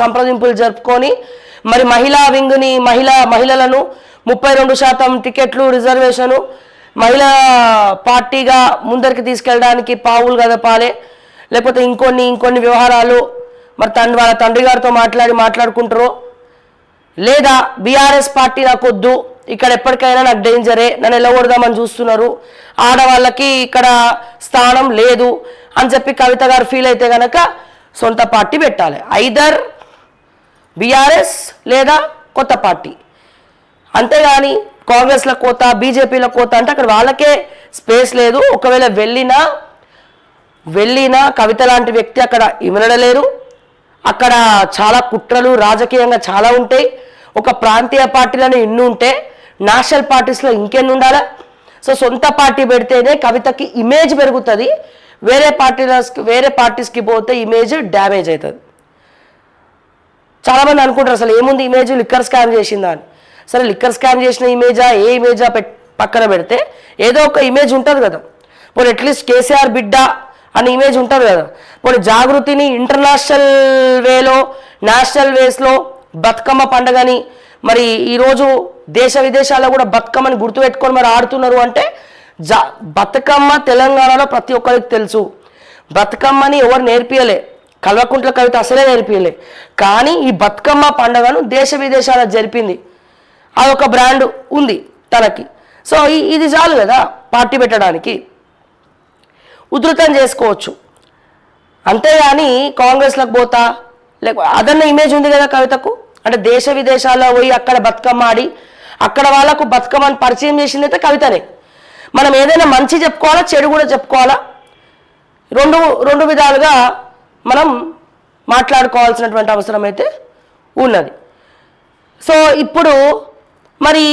సంప్రదింపులు జరుపుకొని మరి మహిళా వింగ్ని మహిళలను 32% టికెట్లు రిజర్వేషను మహిళా పార్టీగా ముందరికి తీసుకెళ్ళడానికి పావులు కదపాలే, లేకపోతే ఇంకొన్ని వ్యవహారాలు మరి వాళ్ళ తండ్రి గారితో మాట్లాడుకుంటారో, లేదా బీఆర్ఎస్ పార్టీ నాకు వద్దు, ఇక్కడ ఎప్పటికైనా నాకు డేంజరే, నన్ను ఎల్లగొడదామని చూస్తున్నారు, ఆడవాళ్ళకి ఇక్కడ స్థానం లేదు అని చెప్పి కవిత గారు ఫీల్ అయితే కనుక సొంత పార్టీ పెట్టాలి. ఐదర్ బీఆర్ఎస్ లేదా కొత్త పార్టీ. అంతేగాని కాంగ్రెస్ల కోత బీజేపీల కోత అంటే అక్కడ వాళ్ళకే స్పేస్ లేదు. ఒకవేళ వెళ్ళినా కవిత లాంటి వ్యక్తి అక్కడ ఇమడలేరు. అక్కడ చాలా కుట్రలు రాజకీయంగా చాలా ఉంటాయి. ఒక ప్రాంతీయ పార్టీలను ఇన్ని ఉంటే నేషనల్ పార్టీస్లో ఇంకెన్ని ఉండాలా? సో సొంత పార్టీ పెడితేనే కవితకి ఇమేజ్ పెరుగుతుంది. వేరే పార్టీస్కి పోతే ఇమేజ్ డ్యామేజ్ అవుతుంది. చాలామంది అనుకుంటారు అసలు ఏముంది ఇమేజ్, లిక్కర్ స్కామ్ చేసిందా అని. సరే లిక్కర్ స్కామ్ చేసిన ఇమేజా ఏ ఇమేజా పక్కన పెడితే ఏదో ఒక ఇమేజ్ ఉంటుంది కదా. పోనీ అట్లీస్ట్ కేసీఆర్ బిడ్డ అనే ఇమేజ్ ఉంటుంది కదా. పోనీ జాగృతిని ఇంటర్నేషనల్ వేలో నేషనల్ వేస్లో బతుకమ్మ పండుగని మరి ఈరోజు దేశ విదేశాల్లో కూడా బతుకమ్మని గుర్తుపెట్టుకొని మరి ఆడుతున్నారు అంటే బతుకమ్మ తెలంగాణలో ప్రతి ఒక్కరికి తెలుసు. బతుకమ్మని ఎవరు నేర్పియలే, కల్వకుంట్ల కవిత అసలే నేర్పియలే. కానీ ఈ బతుకమ్మ పండుగను దేశ విదేశాల్లో జరిపింది. అదొక బ్రాండ్ ఉంది తనకి. సో ఇది చాలు కదా పార్టీ పెట్టడానికి, ఉధృతం చేసుకోవచ్చు. అంతేగాని కాంగ్రెస్లకు పోతా లేకపోతే అదన్న ఇమేజ్ ఉంది కదా కవితకు. అంటే దేశ విదేశాల్లో పోయి అక్కడ బతుకమ్మ ఆడి అక్కడ వాళ్ళకు బతుకమ్మని పరిచయం చేసింది అయితే కవితనే. మనం ఏదైనా మంచి చెప్పుకోవాలా, చెడు కూడా చెప్పుకోవాలా, రెండు విధాలుగా మనం మాట్లాడుకోవాల్సినటువంటి అవసరం అయితే ఉన్నది. సో ఇప్పుడు మరి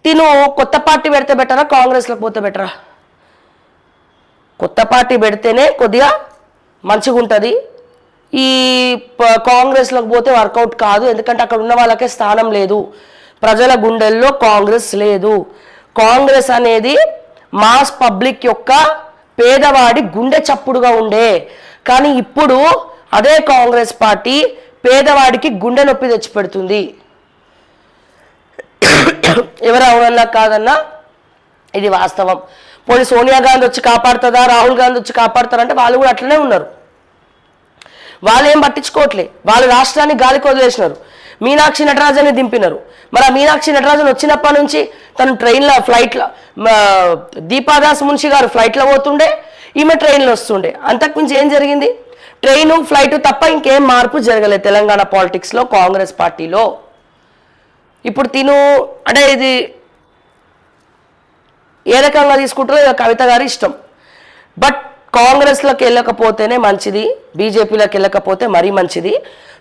తిను కొత్త పార్టీ పెడితే బెటరా, కాంగ్రెస్లోకి పోతే బెటరా? కొత్త పార్టీ పెడితేనే కొద్దిగా మంచిగా ఉంటుంది. ఈ కాంగ్రెస్లోకి పోతే వర్కౌట్ కాదు. ఎందుకంటే అక్కడ ఉన్న వాళ్ళకే స్థానం లేదు. ప్రజల గుండెల్లో కాంగ్రెస్ లేదు. కాంగ్రెస్ అనేది మాస్ పబ్లిక్ యొక్క పేదవాడి గుండె చప్పుడుగా ఉండే. కానీ ఇప్పుడు అదే కాంగ్రెస్ పార్టీ పేదవాడికి గుండె నొప్పి తెచ్చిపెడుతుంది. ఎవరు అవునన్నా కాదన్నా ఇది వాస్తవం. పోనీ సోనియా గాంధీ వచ్చి కాపాడుతుందా, రాహుల్ గాంధీ వచ్చి కాపాడుతారంటే వాళ్ళు కూడా అట్లనే ఉన్నారు. వాళ్ళు ఏం పట్టించుకోవట్లే. వాళ్ళు రాష్ట్రాన్ని గాలికి వదిలేసినారు. మీనాక్షి నటరాజన్ని దింపినారు. మరి ఆ మీనాక్షి నటరాజన్ వచ్చినప్పటి నుంచి తను ట్రైన్లో ఫ్లైట్లో దీపాదాస్ మున్షి గారు ఫ్లైట్లో పోతుండే, ఈమె ట్రైన్లో వస్తుండే. అంతకుమించి ఏం జరిగింది? ట్రైను ఫ్లైటు తప్ప ఇంకేం మార్పు జరగలేదు తెలంగాణ పాలిటిక్స్లో కాంగ్రెస్ పార్టీలో. ఇప్పుడు తిను అంటే ఇది ఏ రకంగా తీసుకుంటారో కవిత గారి ఇష్టం. బట్ కాంగ్రెస్లోకి వెళ్ళకపోతేనే మంచిది, బీజేపీలోకి వెళ్ళకపోతే మరీ మంచిది.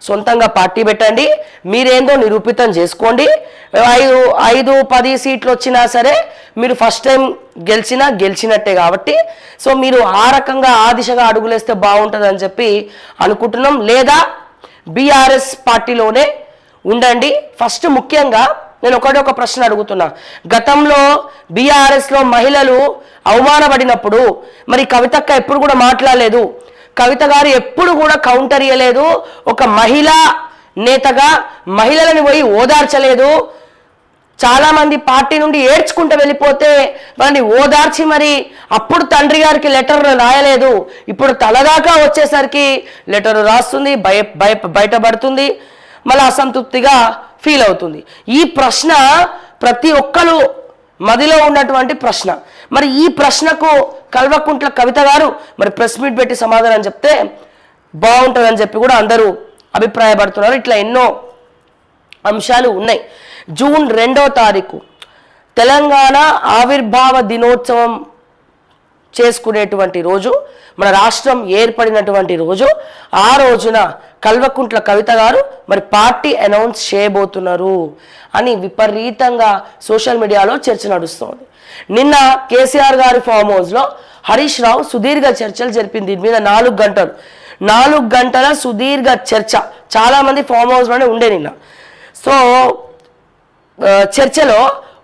సొంతంగా పార్టీ పెట్టండి, మీరేందో నిరూపితం చేసుకోండి. 5-10 సీట్లు వచ్చినా సరే మీరు ఫస్ట్ టైం గెలిచినట్టే కాబట్టి సో మీరు ఆ రకంగా ఆ దిశగా అడుగులేస్తే బాగుంటుందని చెప్పి అనుకుంటున్నాం. లేదా బీఆర్ఎస్ పార్టీలోనే ఉండండి. ఫస్ట్ ముఖ్యంగా నేను ఒక ప్రశ్న అడుగుతున్నా. గతంలో బీఆర్ఎస్లో మహిళలు అవమానపడినప్పుడు మరి కవితక్క ఎప్పుడు కూడా మాట్లాడలేదు. కవిత గారు ఎప్పుడు కూడా కౌంటర్ ఇయ్యలేదు. ఒక మహిళా నేతగా మహిళలను పోయి ఓదార్చలేదు. చాలామంది పార్టీ నుండి ఏడ్చుకుంటూ వెళ్ళిపోతే వాళ్ళని ఓదార్చి మరి అప్పుడు తండ్రి గారికి లెటర్ రాయలేదు. ఇప్పుడు తలదాకా వచ్చేసరికి లెటర్ రాస్తుంది, బయటపడుతుంది, మళ్ళీ అసంతృప్తిగా ఫీల్ అవుతుంది. ఈ ప్రశ్న ప్రతి ఒక్కరు మదిలో ఉన్నటువంటి ప్రశ్న. మరి ఈ ప్రశ్నకు కల్వకుంట్ల కవిత గారు మరి ప్రెస్ మీట్ పెట్టి సమాధానం చెప్తే బాగుంటుందని చెప్పి కూడా అందరూ అభిప్రాయపడుతున్నారు. ఇట్లా ఎన్నో అంశాలు ఉన్నాయి. జూన్ 2వ తారీఖు తెలంగాణ ఆవిర్భావ దినోత్సవం చేసుకునేటువంటి రోజు, మన రాష్ట్రం ఏర్పడినటువంటి రోజు. ఆ రోజున కల్వకుంట్ల కవిత గారు మరి పార్టీ అనౌన్స్ చేయబోతున్నారు అని విపరీతంగా సోషల్ మీడియాలో చర్చ నడుస్తోంది. నిన్న కేసీఆర్ గారి ఫామ్ హౌస్లో హరీష్ రావు సుదీర్ఘ చర్చలు జరిపింది. దీని మీద 4 గంటల సుదీర్ఘ చర్చ. చాలామంది ఫామ్ హౌస్లోనే ఉండే నిన్న. సో చర్చలో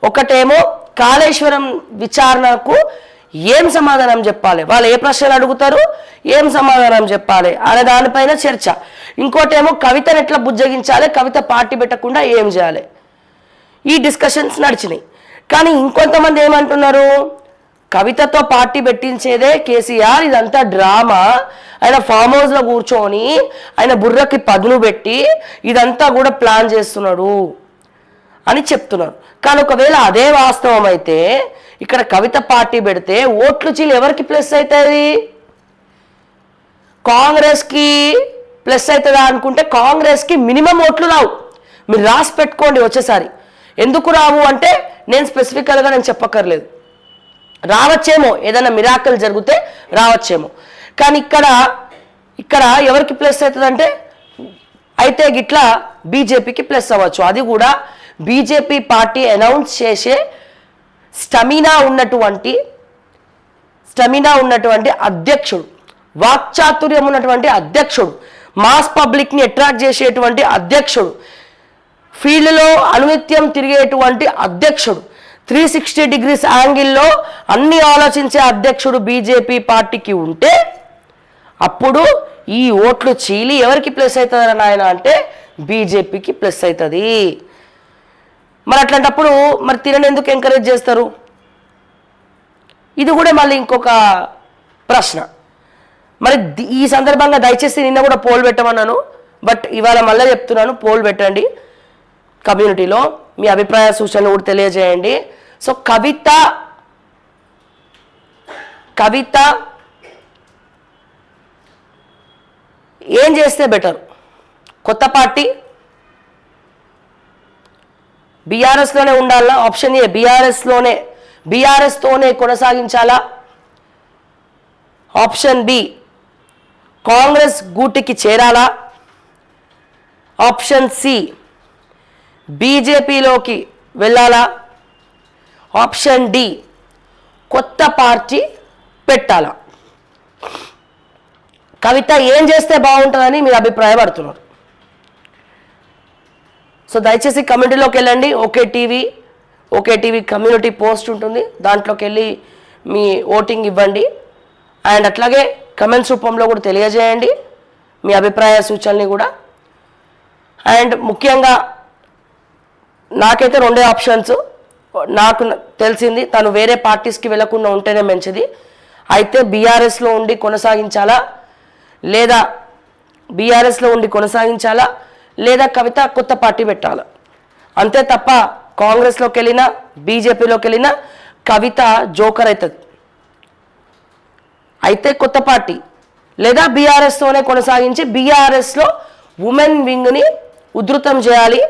ఒకటేమో కాళేశ్వరం విచారణకు ఏం సమాధానం చెప్పాలి, వాళ్ళు ఏ ప్రశ్నలు అడుగుతారు, ఏం సమాధానం చెప్పాలి అనే దానిపైన చర్చ. ఇంకోటేమో కవితను ఎట్లా బుజ్జగించాలి, కవిత పార్టీ పెట్టకుండా ఏం చేయాలి, ఈ డిస్కషన్స్ నడిచినాయి. కానీ ఇంకొంతమంది ఏమంటున్నారు, కవితతో పార్టీ పెట్టించేదే కేసీఆర్, ఇదంతా డ్రామా, ఆయన ఫామ్ హౌస్లో కూర్చొని ఆయన బుర్రకి పదును పెట్టి ఇదంతా కూడా ప్లాన్ చేస్తున్నాడు అని చెప్తున్నారు. కానీ ఒకవేళ అదే వాస్తవం అయితే ఇక్కడ కవిత పార్టీ పెడితే ఓట్లు చీలు ఎవరికి ప్లస్ అవుతుంది, కాంగ్రెస్కి ప్లస్ అవుతుందా అనుకుంటే కాంగ్రెస్కి మినిమం ఓట్లు రావు. మీరు రాసి పెట్టుకోండి వచ్చేసారి. ఎందుకు రావు అంటే నేను స్పెసిఫికల్గా నేను చెప్పక్కర్లేదు, రావచ్చేమో, ఏదైనా మిరాకల్ జరిగితే రావచ్చేమో. కానీ ఇక్కడ ఎవరికి ప్లస్ అవుతుంది అంటే అయితే గిట్లా బీజేపీకి ప్లస్ అవ్వచ్చు. అది కూడా బీజేపీ పార్టీ అనౌన్స్ చేసే స్టమినా ఉన్నటువంటి అధ్యక్షుడు, వాక్చాతుర్యం ఉన్నటువంటి అధ్యక్షుడు, మాస్ పబ్లిక్ని అట్రాక్ట్ చేసేటువంటి అధ్యక్షుడు, ఫీల్డ్లో అనునిత్యం తిరిగేటువంటి అధ్యక్షుడు, 360 degrees యాంగిల్లో అన్ని ఆలోచించే అధ్యక్షుడు బీజేపీ పార్టీకి ఉంటే అప్పుడు ఈ ఓట్లు చీలి ఎవరికి ప్లస్ అవుతుంది నాయన అంటే బీజేపీకి ప్లస్ అవుతుంది. మరి అట్లాంటప్పుడు మరి తినని ఎందుకు ఎంకరేజ్ చేస్తారు, ఇది కూడా మళ్ళీ ఇంకొక ప్రశ్న. మరి ఈ సందర్భంగా దయచేసి నిన్న కూడా పోల్ పెట్టమన్నాను, బట్ ఇవాళ మళ్ళీ చెప్తున్నాను, పోల్ పెట్టండి కమ్యూనిటీలో, మీ అభిప్రాయ సూచనలు కూడా తెలియజేయండి. సో కవిత ఏం చేస్తే బెటర్, కొత్త పార్టీ బీఆర్ఎస్లోనే ఉండాలా, ఆప్షన్ ఏ బీఆర్ఎస్తోనే కొనసాగించాలా, ఆప్షన్ బి కాంగ్రెస్ గూటికి చేరాలా, ఆప్షన్ సి బీజేపీలోకి వెళ్ళాలా, ఆప్షన్ డి కొత్త పార్టీ పెట్టాలా. కవిత ఏం చేస్తే బాగుంటుందని మీరు అభిప్రాయపడుతున్నారు. సో దయచేసి కమ్యూనిటీలోకి వెళ్ళండి, ఓకే టీవీ కమ్యూనిటీ పోస్ట్ ఉంటుంది, దాంట్లోకి వెళ్ళి మీ ఓటింగ్ ఇవ్వండి. అండ్ అట్లాగే కమెంట్స్ రూపంలో కూడా తెలియజేయండి మీ అభిప్రాయ సూచనల్ని కూడా. అండ్ ముఖ్యంగా నాకైతే రెండే ఆప్షన్స్, నాకు తెలిసింది తను వేరే పార్టీస్కి వెళ్లకుండా ఉంటేనే మంచిది. అయితే బీఆర్ఎస్లో ఉండి కొనసాగించాలా లేదా కవిత కొత్త పార్టీ పెట్టాలా, అంతే తప్ప కాంగ్రెస్లోకి వెళ్ళినా బీజేపీలోకి వెళ్ళినా కవిత జోకర్ అవుతుంది. అయితే కొత్త పార్టీ లేదా బీఆర్ఎస్తోనే కొనసాగించి బీఆర్ఎస్లో ఉమెన్ వింగ్ని ఉధృతం చేయాలి.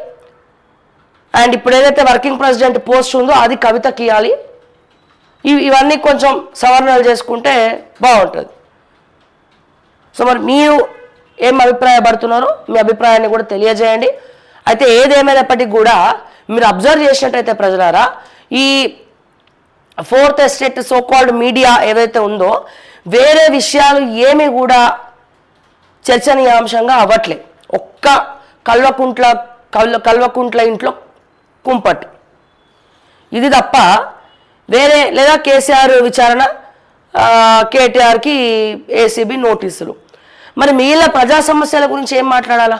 అండ్ ఇప్పుడు ఏదైతే వర్కింగ్ ప్రెసిడెంట్ పోస్ట్ ఉందో అది కవితకి ఇవ్వాలి. ఇవన్నీ కొంచెం సవరణలు చేసుకుంటే బాగుంటుంది. సో మరి మీరు ఏం అభిప్రాయపడుతున్నారో మీ అభిప్రాయాన్ని కూడా తెలియజేయండి. అయితే ఏదేమైనప్పటికీ కూడా మీరు అబ్జర్వ్ చేసినట్టయితే ప్రజలారా, ఈ 4th ఎస్టేట్ సోకాల్డ్ మీడియా ఏదైతే ఉందో వేరే విషయాలు ఏమీ కూడా చర్చనీయాంశంగా అవ్వట్లే. ఒక్క కల్వకుంట్ల ఇంట్లో కుంపటి ఇది తప్ప వేరే, లేదా కేసీఆర్ విచారణ, కేటీఆర్కి ఏసీబీ నోటీసులు. మరి మిగిలిన ప్రజా సమస్యల గురించి ఏం మాట్లాడాలా?